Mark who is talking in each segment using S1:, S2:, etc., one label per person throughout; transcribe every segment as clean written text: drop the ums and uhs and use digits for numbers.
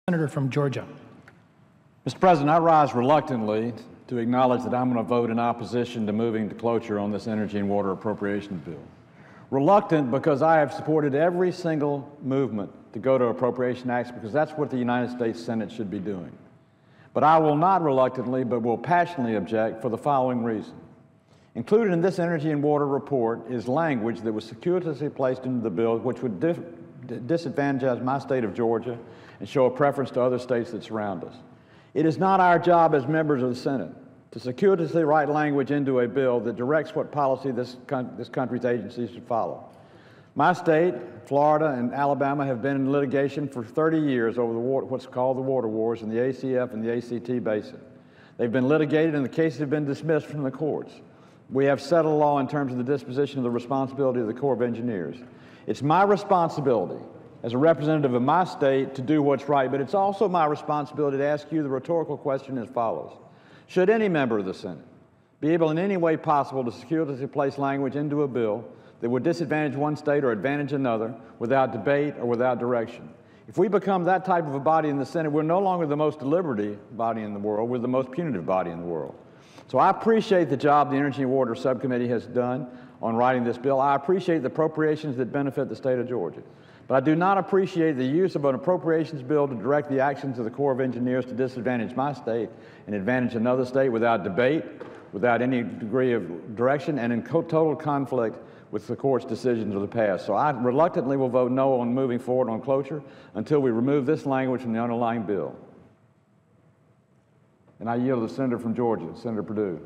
S1: Senator from Georgia.
S2: Mr. President, I rise reluctantly to acknowledge that I'm going to vote in opposition to moving to cloture on this energy and water appropriations bill. Reluctant because I have supported every single movement to go to appropriation acts because that's what the United States Senate should be doing. But I will not reluctantly, but will passionately object for the following reason. Included in this energy and water report is language that was circuitously placed into the bill which would disadvantage my state of Georgia and show a preference to other states that surround us. It is not our job as members of the Senate to circuitously write language into a bill that directs what policy this country's agencies should follow. My state, Florida, and Alabama have been in litigation for 30 years over what's called the water wars in the ACF and the ACT basin. They've been litigated and the cases have been dismissed from the courts. We have settled law in terms of the disposition of the responsibility of the Corps of Engineers. It's my responsibility as a representative of my state to do what's right, but it's also my responsibility to ask you the rhetorical question as follows. Should any member of the Senate be able in any way possible to circuitously place language into a bill that would disadvantage one state or advantage another without debate or without direction? If we become that type of a body in the Senate, we're no longer the most deliberative body in the world, we're the most punitive body in the world. So I appreciate the job the Energy and Water Subcommittee has done on writing this bill. I appreciate the appropriations that benefit the state of Georgia. But I do not appreciate the use of an appropriations bill to direct the actions of the Corps of Engineers to disadvantage my state and advantage another state without debate, without any degree of direction, and in total conflict with the court's decisions of the past. So I reluctantly will vote no on moving forward on cloture until we remove this language from the underlying bill. And I yield to the Senator from Georgia, Senator Perdue.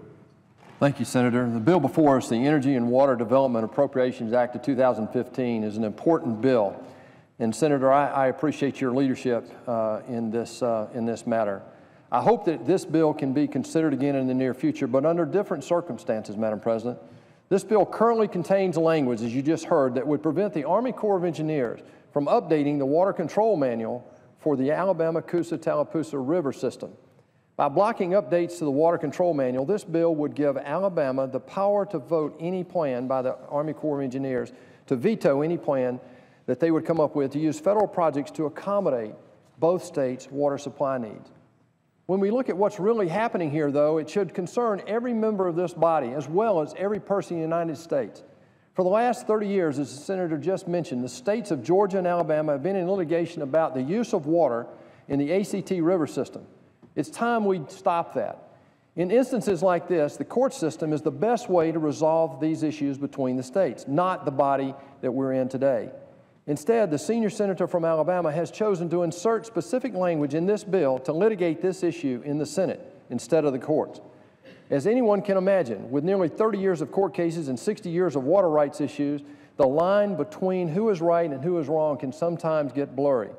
S3: Thank you, Senator. The bill before us, the Energy and Water Development Appropriations Act of 2015, is an important bill. And Senator, I appreciate your leadership in this matter. I hope that this bill can be considered again in the near future, but under different circumstances, Madam President. This bill currently contains language, as you just heard, that would prevent the Army Corps of Engineers from updating the water control manual for the Alabama-Coosa-Tallapoosa River system. By blocking updates to the water control manual, this bill would give Alabama the power to vote any plan by the Army Corps of Engineers to veto any plan that they would come up with to use federal projects to accommodate both states' water supply needs. When we look at what's really happening here, though, it should concern every member of this body as well as every person in the United States. For the last 30 years, as the Senator just mentioned, the states of Georgia and Alabama have been in litigation about the use of water in the ACT river system. It's time we stop that. In instances like this, the court system is the best way to resolve these issues between the states, not the body that we're in today. Instead, the senior senator from Alabama has chosen to insert specific language in this bill to litigate this issue in the Senate instead of the courts. As anyone can imagine, with nearly 30 years of court cases and 60 years of water rights issues, the line between who is right and who is wrong can sometimes get blurry.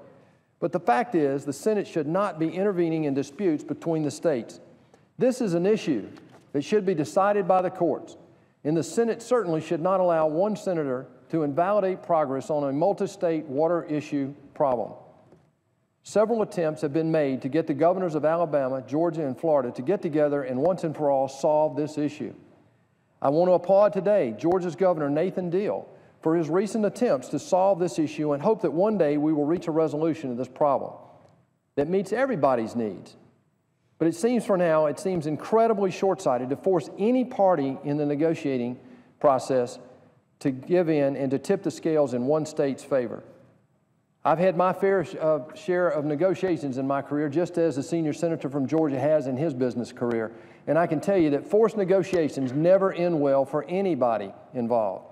S3: But the fact is, the Senate should not be intervening in disputes between the states. This is an issue that should be decided by the courts, and the Senate certainly should not allow one senator to invalidate progress on a multi-state water issue problem. Several attempts have been made to get the governors of Alabama, Georgia, and Florida to get together and once and for all solve this issue. I want to applaud today Georgia's Governor Nathan Deal for his recent attempts to solve this issue and hope that one day we will reach a resolution of this problem that meets everybody's needs. But it seems for now, it seems incredibly short-sighted to force any party in the negotiating process to give in and to tip the scales in one state's favor. I've had my fair share of negotiations in my career, just as the senior senator from Georgia has in his business career. And I can tell you that forced negotiations never end well for anybody involved.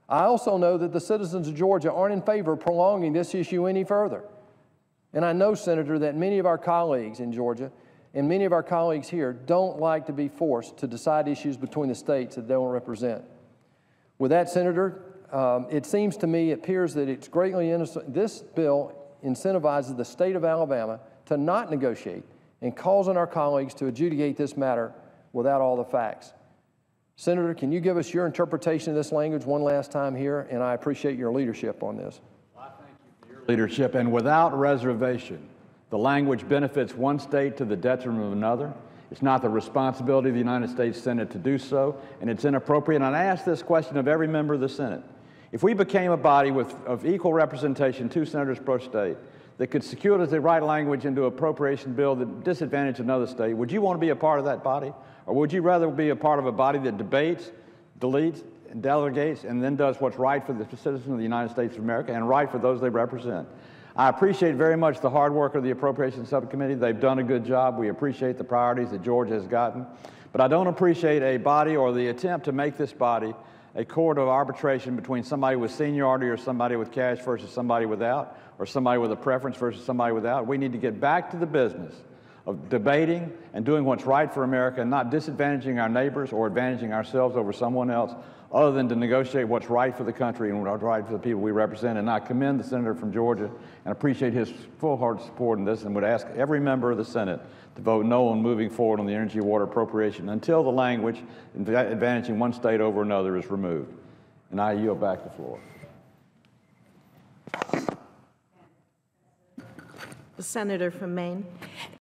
S3: I also know that the citizens of Georgia aren't in favor of prolonging this issue any further. And I know, Senator, that many of our colleagues in Georgia and many of our colleagues here don't like to be forced to decide issues between the states that they don't represent. With that, Senator, it seems to me, it appears that it's greatly innocent. This bill incentivizes the state of Alabama to not negotiate and calls on our colleagues to adjudicate this matter without all the facts. Senator, can you give us your interpretation of this language one last time here? And I appreciate your leadership on this.
S2: Well, I thank you for your leadership. And without reservation, the language benefits one state to the detriment of another. It's not the responsibility of the United States Senate to do so, and it's inappropriate. And I ask this question of every member of the Senate. If we became a body of equal representation, 2 senators per state, that could secure the right language into an appropriation bill that disadvantaged another state, would you want to be a part of that body? Or would you rather be a part of a body that debates, deletes, and delegates, and then does what's right for the citizens of the United States of America and right for those they represent? I appreciate very much the hard work of the Appropriations Subcommittee. They've done a good job. We appreciate the priorities that Georgia has gotten. But I don't appreciate a body or the attempt to make this body a court of arbitration between somebody with seniority or somebody with cash versus somebody without, or somebody with a preference versus somebody without. We need to get back to the business of debating and doing what's right for America and not disadvantaging our neighbors or advantaging ourselves over someone else, other than to negotiate what's right for the country and what's right for the people we represent. And I commend the senator from Georgia and appreciate his full-hearted support in this, and would ask every member of the Senate to vote no on moving forward on the energy and water appropriation until the language advantaging one state over another is removed. And I yield back the floor.
S1: The senator from Maine.